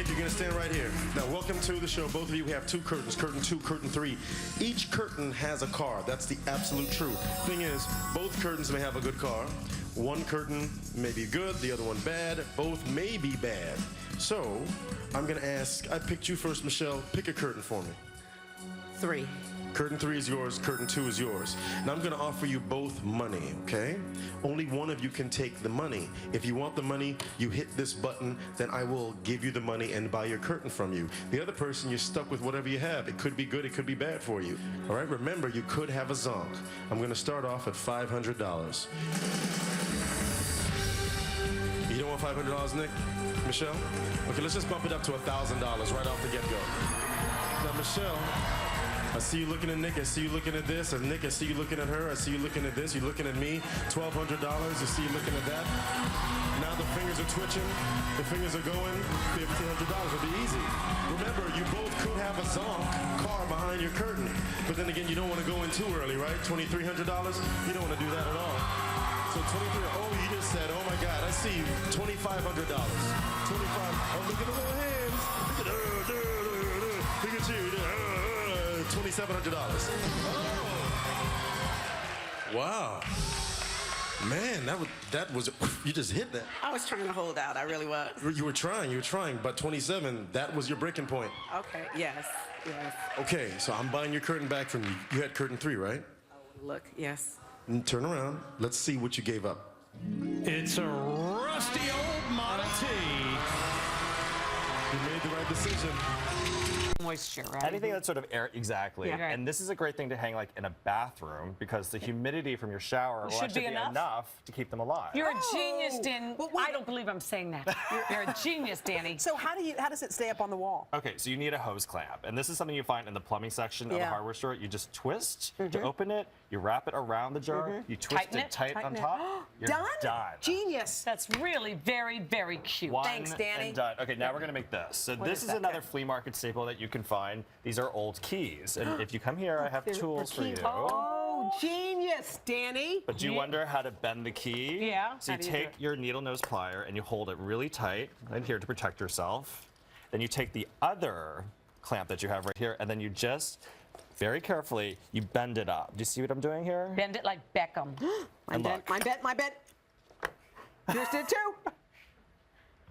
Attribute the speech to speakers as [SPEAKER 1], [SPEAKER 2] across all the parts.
[SPEAKER 1] Nick, you're going to stand right here. Now, welcome to the show. Both of you have two curtains, curtain 2, curtain 3. Each curtain has a card. That's the absolute truth. Thing is, both curtains may have a good card. One curtain may be good, the other one bad. Both may be bad. So, I'm going to ask, I picked you first, Michelle. Pick a curtain for me.
[SPEAKER 2] 3.
[SPEAKER 1] Curtain 3 is yours, curtain 2 is yours. Now I'm gonna offer you both money, okay? Only one of you can take the money. If you want the money, you hit this button, then I will give you the money and buy your curtain from you. The other person, you're stuck with whatever you have. It could be good, it could be bad for you. All right, remember, you could have a zonk. I'm gonna start off at $500. You don't want $500, Nick? Michelle? Okay, let's just bump it up to $1,000 right off the get-go. Now, Michelle, I see you looking at Nick, I see you looking at this, and Nick, I see you looking at her, I see you looking at this, you're looking at me, $1,200, I see you looking at that. Now the fingers are twitching, the fingers are going, $1,500 will be easy. Remember, you both could have a zonk car behind your curtain, but then again, you don't want to go in too early, right? $2,300, you don't want to do that at all. So oh, you just said, oh my God, I see $2,500. $25, oh, look at the little hands. Look at you. $2,700. Oh. Wow. Man, that was, you just hit that.
[SPEAKER 2] I was trying to hold out. I really was.
[SPEAKER 1] You were trying, but 27, that was your breaking point.
[SPEAKER 2] Okay, yes.
[SPEAKER 1] Okay, so I'm buying your curtain back from you. You had curtain 3, right?
[SPEAKER 2] Oh, look, yes.
[SPEAKER 1] And turn around. Let's see what you gave up.
[SPEAKER 3] It's a rusty old Model T.
[SPEAKER 1] You made the right decision.
[SPEAKER 4] Moisture, right?
[SPEAKER 5] Anything that's sort of air, exactly.
[SPEAKER 4] Yeah.
[SPEAKER 5] And this is a great thing to hang like in a bathroom because the humidity from your shower will actually be enough to keep them alive.
[SPEAKER 4] You're a genius, Dan. I don't believe I'm saying that. You're a genius, Danny.
[SPEAKER 2] So how does it stay up on the wall?
[SPEAKER 5] Okay, so you need a hose clamp, and this is something you find in the plumbing section of the hardware store. You just twist to open it, you wrap it around the jar, you twist it tight on top. You're done.
[SPEAKER 2] Genius.
[SPEAKER 4] That's really very, very cute.
[SPEAKER 2] Thanks, Danny.
[SPEAKER 5] And done. Okay, now we're gonna make this. So this is another flea market staple that you can find. These are old keys, and if you come here, I have tools for you.
[SPEAKER 2] Oh, genius, Danny.
[SPEAKER 5] But do you wonder how to bend the key?
[SPEAKER 4] Yeah.
[SPEAKER 5] So you take your needle nose plier and you hold it really tight right here to protect yourself. Then you take the other clamp that you have right here, and then you just very carefully you bend it up. Do you see what I'm doing here?
[SPEAKER 4] Bend it like Beckham.
[SPEAKER 2] My bet. Yours did too.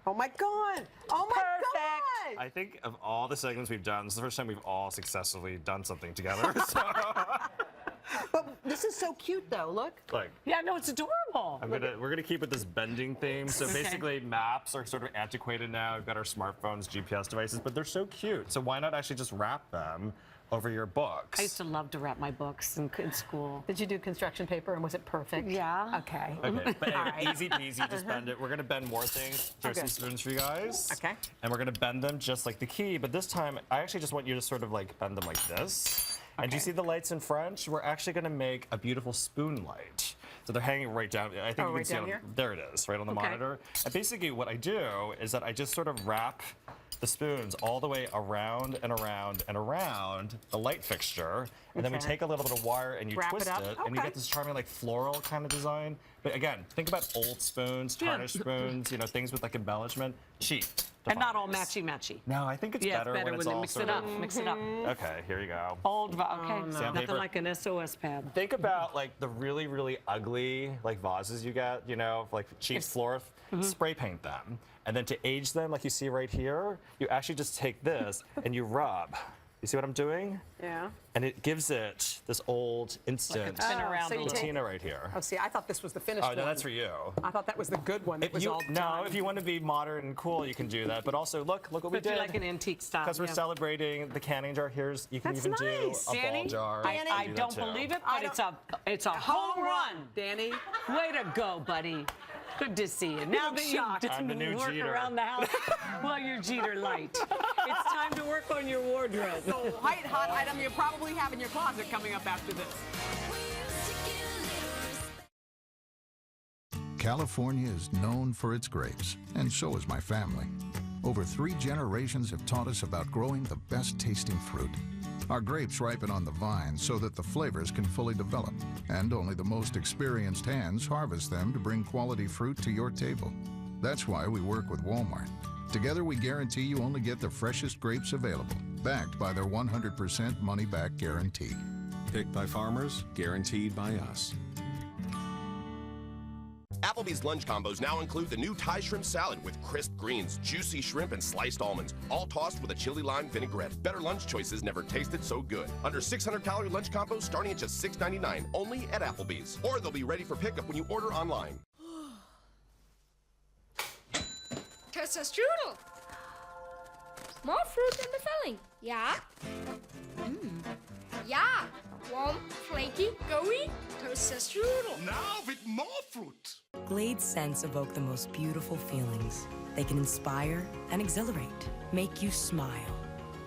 [SPEAKER 2] Oh my God! Oh my God!
[SPEAKER 5] I think of all the segments we've done, this is the first time we've all successfully done something together. So.
[SPEAKER 2] But this is so cute, though. Look.
[SPEAKER 5] Like.
[SPEAKER 4] Yeah, no, it's adorable.
[SPEAKER 5] We're gonna keep with this bending theme. So basically, maps are sort of antiquated now. We've got our smartphones, GPS devices, but they're so cute. So why not actually just wrap them over your books?
[SPEAKER 4] I used to love to wrap my books in school.
[SPEAKER 2] Did you do construction paper, and was it perfect?
[SPEAKER 4] Yeah.
[SPEAKER 2] Okay.
[SPEAKER 5] Okay, but anyway, easy peasy, just bend it. We're gonna bend more things. Here's some spoons for you guys.
[SPEAKER 2] Okay.
[SPEAKER 5] And we're gonna bend them just like the key, but this time, I actually just want you to sort of like bend them like this. And do you see the lights in front? We're actually gonna make a beautiful spoon light. So they're hanging right down. I think you can see it. There it is, right on the monitor. And basically what I do is that I just sort of wrap the spoons all the way around and around and around the light fixture. And then we take a little bit of wire and you twist it, and you get this charming like floral kind of design. But again, think about old spoons, tarnished spoons, you know, things with like embellishment. Cheap.
[SPEAKER 4] And not all matchy-matchy.
[SPEAKER 5] No, I think it's better when it's all
[SPEAKER 4] mix it up. Mix it up.
[SPEAKER 5] Okay, here you go.
[SPEAKER 4] Old, okay.
[SPEAKER 5] Nothing
[SPEAKER 4] like an SOS pad.
[SPEAKER 5] Think about like the really, really ugly like vases you get, you know, like cheap floor. Spray paint them. And then to age them, like you see right here, you actually just take this and you rub. You see what I'm doing?
[SPEAKER 2] Yeah.
[SPEAKER 5] And it gives it this old instant patina right here.
[SPEAKER 2] Oh, see, I thought this was the finished one.
[SPEAKER 5] Oh, no, that's for you.
[SPEAKER 2] I thought that was the good one. It was all done.
[SPEAKER 5] No, if you want to be modern and cool, you can do that. But also, look what we did.
[SPEAKER 4] Like an antique style.
[SPEAKER 5] Because we're celebrating the canning jar. Here's, you can even do a ball jar.
[SPEAKER 4] I don't believe it, but it's a home run.
[SPEAKER 2] Danny.
[SPEAKER 4] Way to go, buddy. Good to see you. Now that you've done work around the house, well, you're Jeter light. It's time to work on your wardrobe.
[SPEAKER 2] The white hot item you probably have in your closet coming up after this.
[SPEAKER 6] California is known for its grapes, and so is my family. Over 3 generations have taught us about growing the best tasting fruit. Our grapes ripen on the vine so that the flavors can fully develop, and only the most experienced hands harvest them to bring quality fruit to your table. That's why we work with Walmart. Together, we guarantee you only get the freshest grapes available, backed by their 100% money-back guarantee.
[SPEAKER 7] Picked by farmers, guaranteed by us.
[SPEAKER 8] Applebee's lunch combos now include the new Thai shrimp salad with crisp greens, juicy shrimp, and sliced almonds, all tossed with a chili lime vinaigrette. Better lunch choices never tasted so good. Under 600-calorie lunch combos starting at just $6.99, only at Applebee's. Or they'll be ready for pickup when you order online.
[SPEAKER 9] Toaster strudel. More fruit in the filling. Yeah. Yeah. Warm, flaky, gooey. Toaster strudel.
[SPEAKER 10] Now with more fruit.
[SPEAKER 11] Glade scents evoke the most beautiful feelings. They can inspire and exhilarate, make you smile.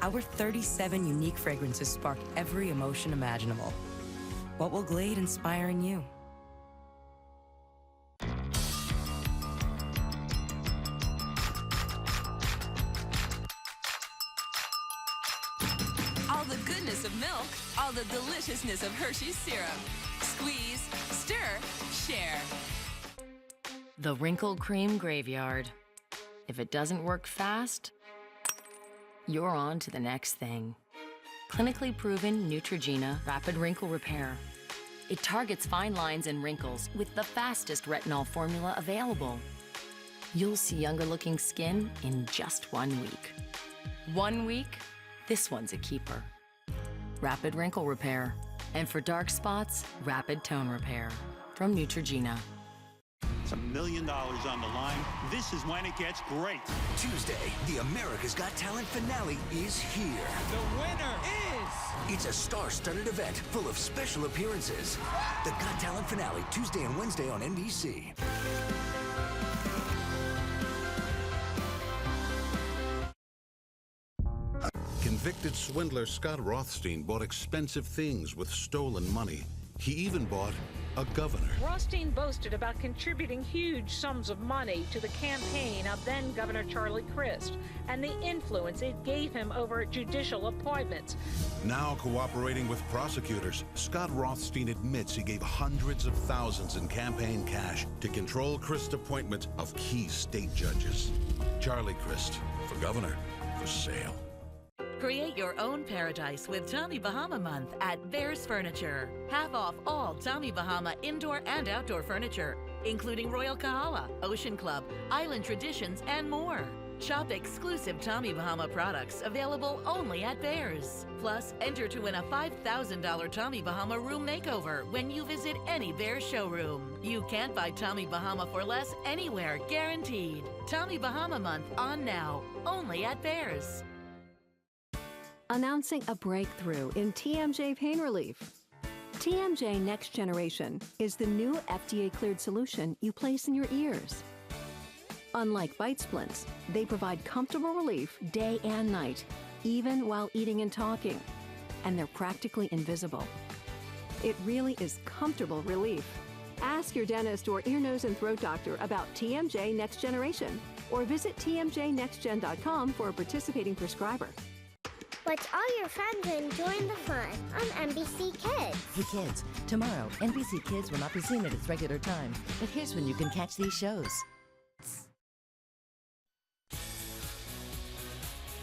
[SPEAKER 11] Our 37 unique fragrances spark every emotion imaginable. What will Glade inspire in you?
[SPEAKER 12] All the goodness of milk, all the deliciousness of Hershey's syrup. Squeeze, stir, share.
[SPEAKER 13] The Wrinkle Cream Graveyard. If it doesn't work fast, you're on to the next thing. Clinically proven Neutrogena Rapid Wrinkle Repair. It targets fine lines and wrinkles with the fastest retinol formula available. You'll see younger looking skin in just 1 week. 1 week? This one's a keeper. Rapid Wrinkle Repair. And for dark spots, Rapid Tone Repair. From Neutrogena.
[SPEAKER 14] It's $1 million on the line. This is when it gets great.
[SPEAKER 15] Tuesday, the America's Got Talent finale is here.
[SPEAKER 3] The winner is...
[SPEAKER 15] It's a star-studded event full of special appearances. The Got Talent finale, Tuesday and Wednesday on NBC.
[SPEAKER 16] Convicted swindler Scott Rothstein bought expensive things with stolen money. He even bought a governor.
[SPEAKER 17] Rothstein boasted about contributing huge sums of money to the campaign of then-Governor Charlie Crist and the influence it gave him over judicial appointments.
[SPEAKER 16] Now cooperating with prosecutors, Scott Rothstein admits he gave hundreds of thousands in campaign cash to control Crist's appointment of key state judges. Charlie Crist, for governor, for sale.
[SPEAKER 18] Create your own paradise with Tommy Bahama Month at Bears Furniture. Half off all Tommy Bahama indoor and outdoor furniture, including Royal Kahala, Ocean Club, Island Traditions, and more. Shop exclusive Tommy Bahama products available only at Bears. Plus, enter to win a $5,000 Tommy Bahama room makeover when you visit any Bears showroom. You can't buy Tommy Bahama for less anywhere, guaranteed. Tommy Bahama Month on now, only at Bears.
[SPEAKER 19] Announcing a breakthrough in TMJ pain relief. TMJ Next Generation is the new FDA-cleared solution you place in your ears. Unlike bite splints, they provide comfortable relief day and night, even while eating and talking, and they're practically invisible. It really is comfortable relief. Ask your dentist or ear, nose, and throat doctor about TMJ Next Generation, or visit tmjnextgen.com for a participating prescriber.
[SPEAKER 20] Watch all your friends and join the fun on NBC Kids.
[SPEAKER 21] Hey kids, tomorrow NBC Kids will not be seen at its regular time, but here's when you can catch these shows.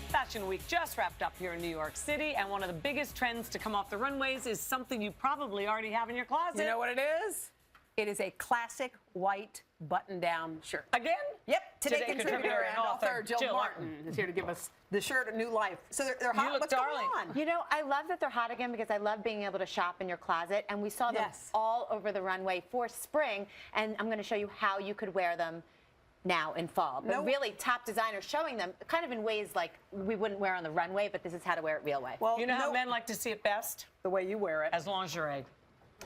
[SPEAKER 4] Fashion Week just wrapped up here in New York City, and one of the biggest trends to come off the runways is something you probably already have in your closet.
[SPEAKER 2] You know what it is? It is a classic white button-down shirt.
[SPEAKER 4] Again?
[SPEAKER 2] Yep. Today contributor and author Jill Martin is here to give us the shirt a new life. So they're hot.
[SPEAKER 4] You look
[SPEAKER 2] What's
[SPEAKER 4] darling.
[SPEAKER 2] going on?
[SPEAKER 22] You know, I love that they're hot again because I love being able to shop in your closet. And we saw them all over the runway for spring. And I'm going to show you how you could wear them now in fall. But really, top designers showing them kind of in ways like we wouldn't wear on the runway, but this is how to wear it real way.
[SPEAKER 4] Well, you know how men like to see it best?
[SPEAKER 2] The way you wear it.
[SPEAKER 4] As lingerie.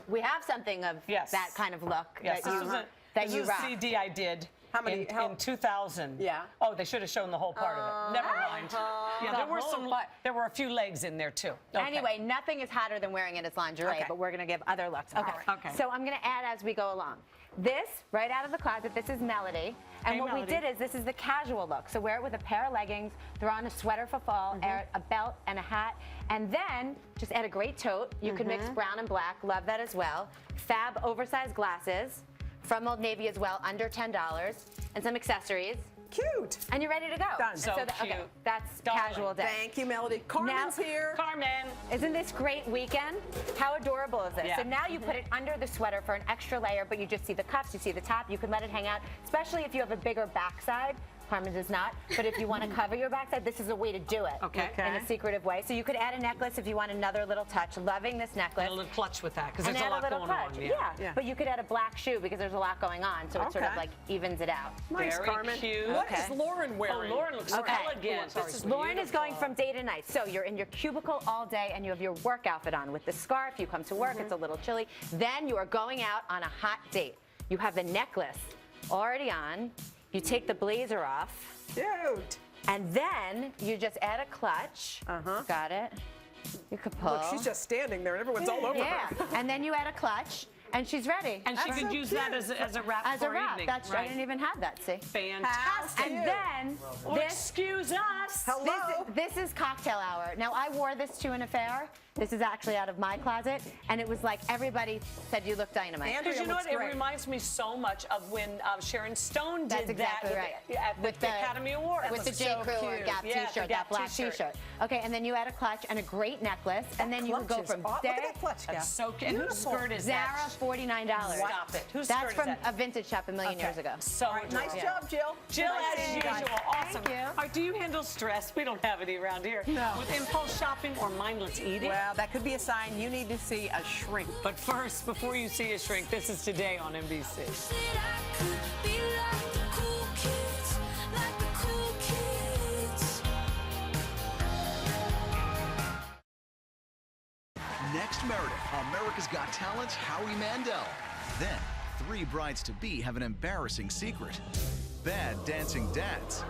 [SPEAKER 22] We have something of that kind of look
[SPEAKER 4] Yes,
[SPEAKER 22] that
[SPEAKER 4] this
[SPEAKER 22] you
[SPEAKER 4] is
[SPEAKER 22] rock.
[SPEAKER 4] a CD I did in 2000.
[SPEAKER 2] Yeah.
[SPEAKER 4] Oh, they should have shown the whole part of it. Never mind. Yeah, there were a few legs in there too. Okay.
[SPEAKER 22] Anyway, nothing is hotter than wearing it as lingerie, but we're going to give other looks. Okay.
[SPEAKER 4] Okay.
[SPEAKER 22] So I'm going to add as we go along. This, right out of the closet, this is Melody. And
[SPEAKER 4] Hey,
[SPEAKER 22] what
[SPEAKER 4] Melody.
[SPEAKER 22] we did is this is the casual look. So wear it with a pair of leggings, throw on a sweater for fall, add a belt and a hat, and then just add a great tote. You can mix brown and black. Love that as well. Fab oversized glasses from Old Navy as well, under $10, and some accessories.
[SPEAKER 2] Cute.
[SPEAKER 22] And you're ready to go.
[SPEAKER 2] Done.
[SPEAKER 22] And
[SPEAKER 4] So
[SPEAKER 22] okay,
[SPEAKER 4] cute.
[SPEAKER 22] that's
[SPEAKER 4] Darling.
[SPEAKER 22] casual day.
[SPEAKER 2] Thank you, Melody. Carmen's here.
[SPEAKER 4] Carmen.
[SPEAKER 22] Isn't this great weekend? How adorable is this?
[SPEAKER 4] Yeah.
[SPEAKER 22] So now you put it under the sweater for an extra layer, but you just see the cuffs, you see the top. You can let it hang out, especially if you have a bigger backside. Carmen does not, but if you want to cover your backside, this is a way to do it.
[SPEAKER 4] Okay.
[SPEAKER 22] In a secretive way. So you could add a necklace if you want another little touch. Loving this necklace.
[SPEAKER 4] And a little clutch with that, because
[SPEAKER 22] And
[SPEAKER 4] there's a
[SPEAKER 22] add
[SPEAKER 4] lot
[SPEAKER 22] little
[SPEAKER 4] going
[SPEAKER 22] clutch.
[SPEAKER 4] on.
[SPEAKER 22] Yeah. But you could add a black shoe because there's a lot going on, so it sort of like evens it out.
[SPEAKER 2] Nice,
[SPEAKER 4] Very
[SPEAKER 2] Carmen.
[SPEAKER 4] cute.
[SPEAKER 2] What is Lauren wearing?
[SPEAKER 4] Oh, Lauren looks elegant. This is
[SPEAKER 22] Lauren is going
[SPEAKER 4] beautiful.
[SPEAKER 22] from day to night. So you're in your cubicle all day and you have your work outfit on with the scarf. You come to work, it's a little chilly. Then you are going out on a hot date. You have the necklace already on. You take the blazer off.
[SPEAKER 2] Cute.
[SPEAKER 22] And then you just add a clutch. Got it? You could pull.
[SPEAKER 2] Look, she's just standing there and everyone's all over
[SPEAKER 22] Yeah.
[SPEAKER 2] her.
[SPEAKER 22] And then you add a clutch. And she's ready.
[SPEAKER 4] And she could use that as a wrap
[SPEAKER 22] As
[SPEAKER 4] for
[SPEAKER 22] a wrap.
[SPEAKER 4] evening.
[SPEAKER 22] That's I didn't even have that, see?
[SPEAKER 4] Fantastic.
[SPEAKER 22] And then
[SPEAKER 4] Oh, excuse us.
[SPEAKER 2] Hello.
[SPEAKER 22] This is cocktail hour. Now, I wore this to an affair. This is actually out of my closet. And it was like everybody said you look dynamite.
[SPEAKER 4] Because you know what? It reminds me so much of when Sharon Stone did
[SPEAKER 22] That's exactly
[SPEAKER 4] that
[SPEAKER 22] right.
[SPEAKER 4] at the Academy Awards.
[SPEAKER 22] With the J. Crew or Gap t-shirt, that black t-shirt. Okay, and then you add a clutch and a great necklace. And then you can go from
[SPEAKER 2] Look
[SPEAKER 22] there.
[SPEAKER 2] at that clutch,
[SPEAKER 4] That's so cute. And whose skirt is
[SPEAKER 22] Zara,
[SPEAKER 4] that?
[SPEAKER 22] $49.
[SPEAKER 4] Stop it. Whose
[SPEAKER 22] That's
[SPEAKER 4] skirt is
[SPEAKER 22] from
[SPEAKER 4] that?
[SPEAKER 22] a vintage shop a million years ago.
[SPEAKER 4] So
[SPEAKER 2] Nice
[SPEAKER 4] adorable.
[SPEAKER 2] job, Jill.
[SPEAKER 4] Jill,
[SPEAKER 22] Nice
[SPEAKER 4] as
[SPEAKER 22] seeing you guys.
[SPEAKER 4] usual, awesome.
[SPEAKER 22] Thank you.
[SPEAKER 4] All right, do you handle stress? We don't have any around here.
[SPEAKER 2] No.
[SPEAKER 4] With impulse shopping or mindless eating?
[SPEAKER 2] Well, that could be a sign you need to see a shrink.
[SPEAKER 4] But first, before you see a shrink, this is Today on NBC.
[SPEAKER 1] Next, Meredith, America's Got Talent's Howie Mandel. Then, 3 brides-to-be have an embarrassing secret. Bad dancing dads.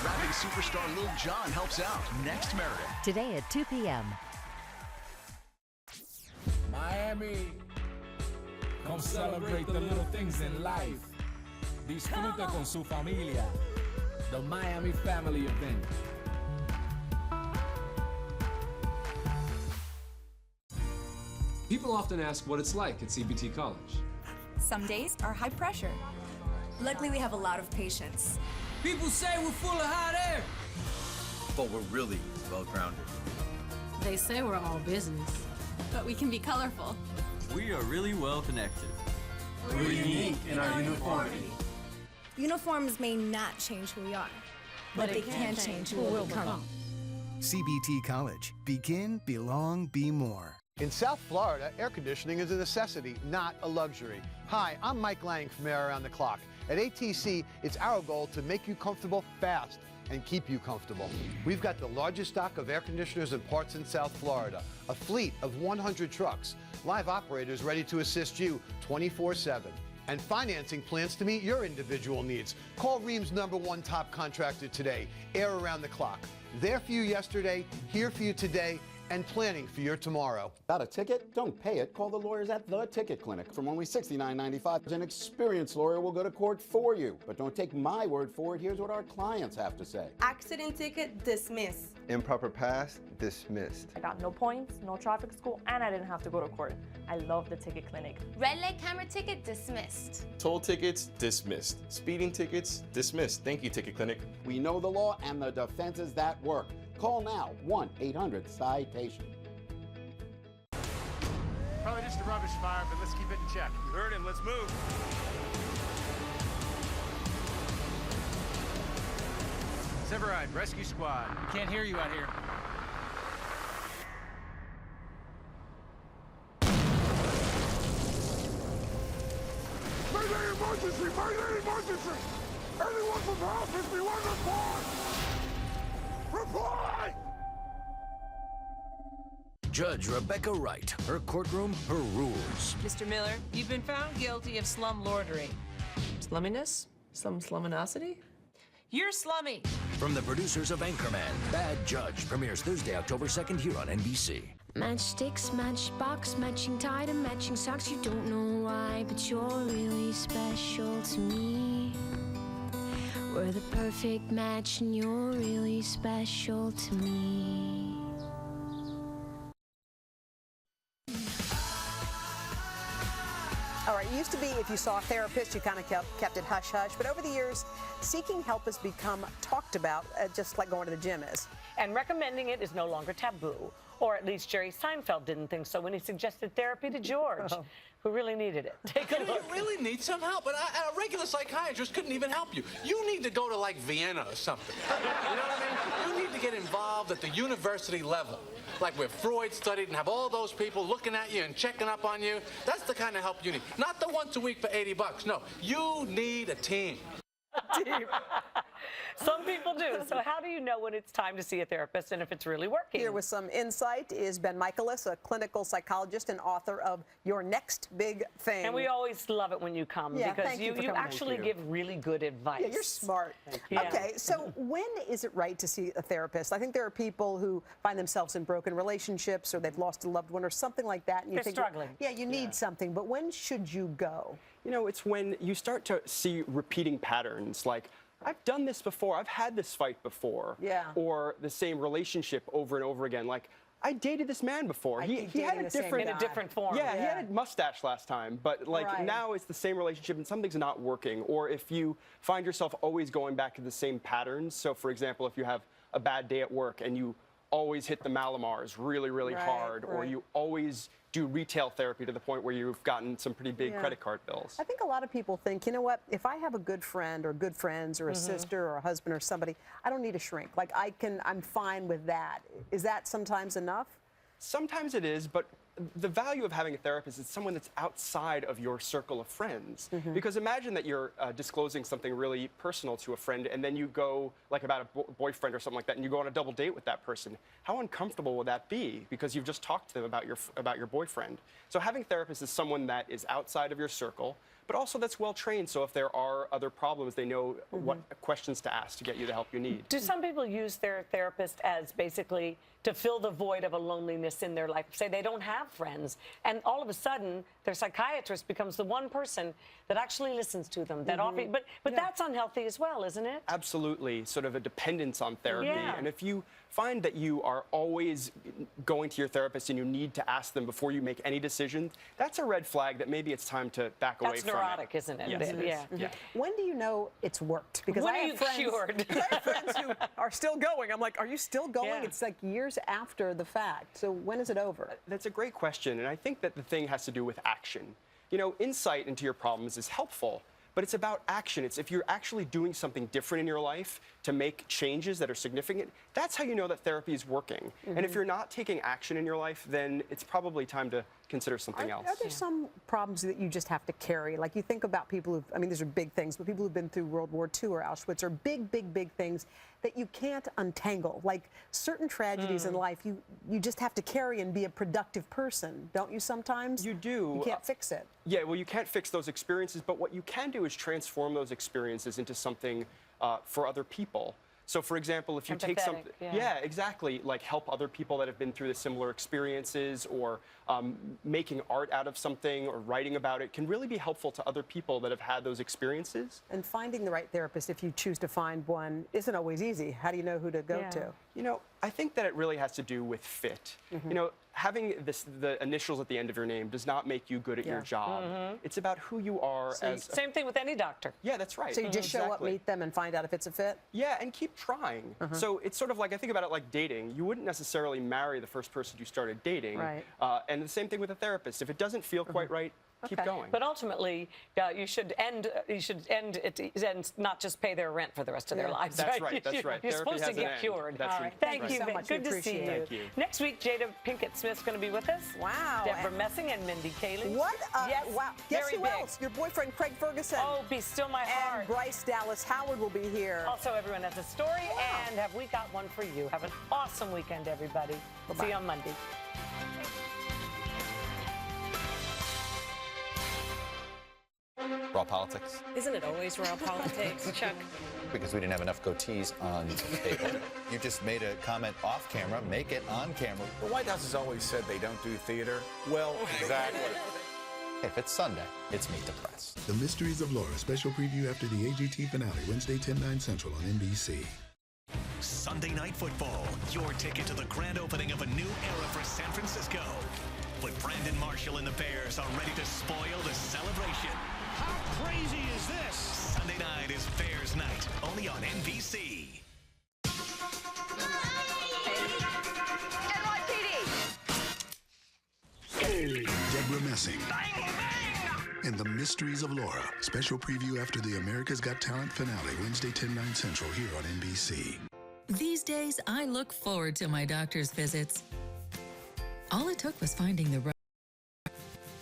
[SPEAKER 1] Rapping superstar Lil Jon helps out. Next, Meredith.
[SPEAKER 21] Today at 2 p.m.
[SPEAKER 3] Miami, come celebrate the little things in life. Disfruta con su familia. The Miami Family Event.
[SPEAKER 5] People often ask what it's like at CBT College.
[SPEAKER 23] Some days are high pressure. Luckily, we have a lot of patience.
[SPEAKER 3] People say we're full of hot air,
[SPEAKER 1] but we're really well-grounded.
[SPEAKER 23] They say we're all business, but we can be colorful.
[SPEAKER 24] We are really well connected.
[SPEAKER 3] We're unique in our uniformity.
[SPEAKER 23] Uniforms may not change who we are, but they can change who we'll become.
[SPEAKER 25] CBT College. Begin, belong, be more.
[SPEAKER 26] In South Florida, air conditioning is a necessity, not a luxury. Hi, I'm Mike Lang from Air Around the Clock. At ATC, it's our goal to make you comfortable fast and keep you comfortable. We've got the largest stock of air conditioners and parts in South Florida, a fleet of 100 trucks, live operators ready to assist you 24/7, and financing plans to meet your individual needs. Call Ream's #1 top contractor today, Air Around the Clock. There for you yesterday, here for you today, and planning for your tomorrow.
[SPEAKER 27] Got a ticket? Don't pay it. Call the lawyers at The Ticket Clinic. From only $69.95, an experienced lawyer will go to court for you. But don't take my word for it. Here's what our clients have to say.
[SPEAKER 28] Accident ticket dismissed.
[SPEAKER 29] Improper pass dismissed.
[SPEAKER 28] I got no points, no traffic school, and I didn't have to go to court. I love The Ticket Clinic.
[SPEAKER 9] Red light camera ticket dismissed.
[SPEAKER 30] Toll tickets dismissed. Speeding tickets dismissed. Thank you, Ticket Clinic.
[SPEAKER 27] We know the law and the defenses that work. Call now, 1-800-CITATION.
[SPEAKER 31] Probably just a rubbish fire, but let's keep it in check.
[SPEAKER 30] You heard him. Let's move.
[SPEAKER 31] Severide, rescue squad. We can't hear you out here.
[SPEAKER 10] Mayday emergency! Mayday emergency! Anyone from House 51 report! Reply!
[SPEAKER 15] Judge Rebecca Wright. Her courtroom, her rules.
[SPEAKER 32] Mr. Miller, you've been found guilty of slumlordery. Slumminess? Sluminosity? You're slummy.
[SPEAKER 15] From the producers of Anchorman, Bad Judge premieres Thursday, October 2nd here on NBC.
[SPEAKER 20] Matchsticks, matchbox, matching tie to matching socks. You don't know why, but you're really special to me. We're the perfect match, and you're really special to me.
[SPEAKER 22] All right,
[SPEAKER 2] used to be if you saw a therapist, you kind of kept it hush-hush. But over the years, seeking help has become talked about, just like going to the gym is.
[SPEAKER 4] And recommending it is no longer taboo. Or at least Jerry Seinfeld didn't think so when he suggested therapy to George, who really needed it. Take a look.
[SPEAKER 6] You really need some help, but a regular psychiatrist couldn't even help you. You need to go to, like, Vienna or something. You know what I mean? You need to get involved at the university level, like where Freud studied and have all those people looking at you and checking up on you. That's the kind of help you need. Not the once a week for $80. No, you need a team.
[SPEAKER 4] Some people do. So how do you know when it's time to see a therapist and if it's really working?
[SPEAKER 2] Here with some insight is Ben Michaelis, a clinical psychologist and author of Your Next Big Thing.
[SPEAKER 4] And we always love it when you come because you actually give really good advice.
[SPEAKER 2] Yeah, you're smart. Okay, so when is it right to see a therapist? I think there are people who find themselves in broken relationships or they've lost a loved one or something like that. And you
[SPEAKER 4] They're
[SPEAKER 2] think,
[SPEAKER 4] struggling.
[SPEAKER 2] Yeah, you need something. But when should you go?
[SPEAKER 7] You know, it's when you start to see repeating patterns like, I've done this before, I've had this fight before.
[SPEAKER 2] Yeah.
[SPEAKER 7] Or the same relationship over and over again. Like, I dated this man before. He had a different,
[SPEAKER 4] in a different form.
[SPEAKER 7] Yeah, he had a mustache last time, but like now it's the same relationship and something's not working. Or if you find yourself always going back to the same patterns. So for example, if you have a bad day at work and you always hit the Malamars really, really hard, or you always do retail therapy to the point where you've gotten some pretty big credit card bills.
[SPEAKER 2] I think a lot of people think, you know what, if I have a good friend or good friends or a sister or a husband or somebody, I don't need a shrink. Like I'm fine with that. Is that sometimes enough?
[SPEAKER 7] Sometimes it is, but the value of having a therapist is someone that's outside of your circle of friends. Because imagine that you're disclosing something really personal to a friend and then you go, like about a boyfriend or something like that, and you go on a double date with that person. How uncomfortable would that be? Because you've just talked to them about your boyfriend. So having a therapist is someone that is outside of your circle, but also that's well trained, so if there are other problems, they know what questions to ask to get you the help you need.
[SPEAKER 4] Do some people use their therapist as basically to fill the void of a loneliness in their life? Say they don't have friends, and all of a sudden their psychiatrist becomes the one person that actually listens to them. That often, but that's unhealthy as well, isn't it?
[SPEAKER 7] Absolutely, sort of a dependence on therapy.
[SPEAKER 4] Yeah.
[SPEAKER 7] And if you find that you are always going to your therapist and you need to ask them before you make any decisions, that's a red flag that maybe it's time to back away from it.
[SPEAKER 4] That's neurotic, isn't it?
[SPEAKER 7] Yes, it is.
[SPEAKER 4] Yeah.
[SPEAKER 2] When do you know it's worked? Because
[SPEAKER 4] When
[SPEAKER 2] I
[SPEAKER 4] are
[SPEAKER 2] have
[SPEAKER 4] you
[SPEAKER 2] friends,
[SPEAKER 4] cured?
[SPEAKER 2] I have friends who are still going. I'm like, are you still going?
[SPEAKER 4] Yeah.
[SPEAKER 2] It's like years after the fact. So when is it over?
[SPEAKER 7] That's a great question, and I think that the thing has to do with action. You know, insight into your problems is helpful, but it's about action. It's if you're actually doing something different in your life to make changes that are significant, that's how you know that therapy is working. And if you're not taking action in your life, then it's probably time to consider something else.
[SPEAKER 2] Are there some problems that you just have to carry? Like you think about people who, I mean, these are big things, but people who've been through World War II or Auschwitz are big, big, big things that you can't untangle. Like certain tragedies in life, you just have to carry and be a productive person, don't you sometimes?
[SPEAKER 7] You do.
[SPEAKER 2] You can't fix it.
[SPEAKER 7] Yeah, well, you can't fix those experiences, but what you can do is transform those experiences into something for other people. So, for example, if you take something, exactly, like help other people that have been through the similar experiences, or making art out of something or writing about it can really be helpful to other people that have had those experiences.
[SPEAKER 2] And finding the right therapist, if you choose to find one, isn't always easy. How do you know who to go to?
[SPEAKER 7] You know, I think that it really has to do with fit. You know, having the initials at the end of your name does not make you good at your job. It's about who you are as
[SPEAKER 4] same thing with any doctor.
[SPEAKER 7] Yeah, that's right.
[SPEAKER 2] So you just show up, meet them, and find out if it's a fit?
[SPEAKER 7] Yeah, and keep trying. So it's sort of like, I think about it like dating. You wouldn't necessarily marry the first person you started dating.
[SPEAKER 2] Right.
[SPEAKER 7] And the same thing with a therapist. If it doesn't feel quite right, keep going.
[SPEAKER 4] But ultimately, you should end it and not just pay their rent for the rest of their lives.
[SPEAKER 7] That's right. That's right.
[SPEAKER 4] You're
[SPEAKER 7] Therapy
[SPEAKER 4] supposed to
[SPEAKER 7] has an
[SPEAKER 4] get
[SPEAKER 7] end.
[SPEAKER 4] cured.
[SPEAKER 7] That's right.
[SPEAKER 4] Thank you
[SPEAKER 2] so much.
[SPEAKER 4] Good to see you.
[SPEAKER 7] Thank you.
[SPEAKER 4] Next week, Jada Pinkett Smith's going to be with us.
[SPEAKER 2] Wow.
[SPEAKER 4] Deborah Messing and Mindy Kaling.
[SPEAKER 2] What?
[SPEAKER 4] Yes.
[SPEAKER 2] Wow. Guess
[SPEAKER 4] Very
[SPEAKER 2] who
[SPEAKER 4] big.
[SPEAKER 2] else? Your boyfriend, Craig Ferguson.
[SPEAKER 4] Oh, be still my heart.
[SPEAKER 2] And Bryce Dallas Howard will be here.
[SPEAKER 4] Also, everyone has a story, and have we got one for you? Have an awesome weekend, everybody.
[SPEAKER 2] Bye-bye.
[SPEAKER 4] See you on Monday.
[SPEAKER 8] Raw politics.
[SPEAKER 4] Isn't it always raw politics, Chuck?
[SPEAKER 8] Because we didn't have enough goatees on the table. You just made a comment off camera, make it on camera.
[SPEAKER 11] The White House has always said they don't do theater. Well, exactly.
[SPEAKER 8] If it's Sunday, it's Meet the Press.
[SPEAKER 12] The Mysteries of Laura special preview after the AGT finale, Wednesday, 10/9 Central on NBC.
[SPEAKER 13] Sunday Night Football, your ticket to the grand opening of a new era for San Francisco.
[SPEAKER 1] But Brandon Marshall and the Bears are ready to spoil the celebration.
[SPEAKER 10] How crazy is this?
[SPEAKER 1] Sunday night is Bears night, only on NBC.
[SPEAKER 12] Deborah Messing. And the Mysteries of Laura. Special preview after the America's Got Talent finale, Wednesday, 10/9 Central, here on NBC.
[SPEAKER 3] These days, I look forward to my doctor's visits. All it took was finding the right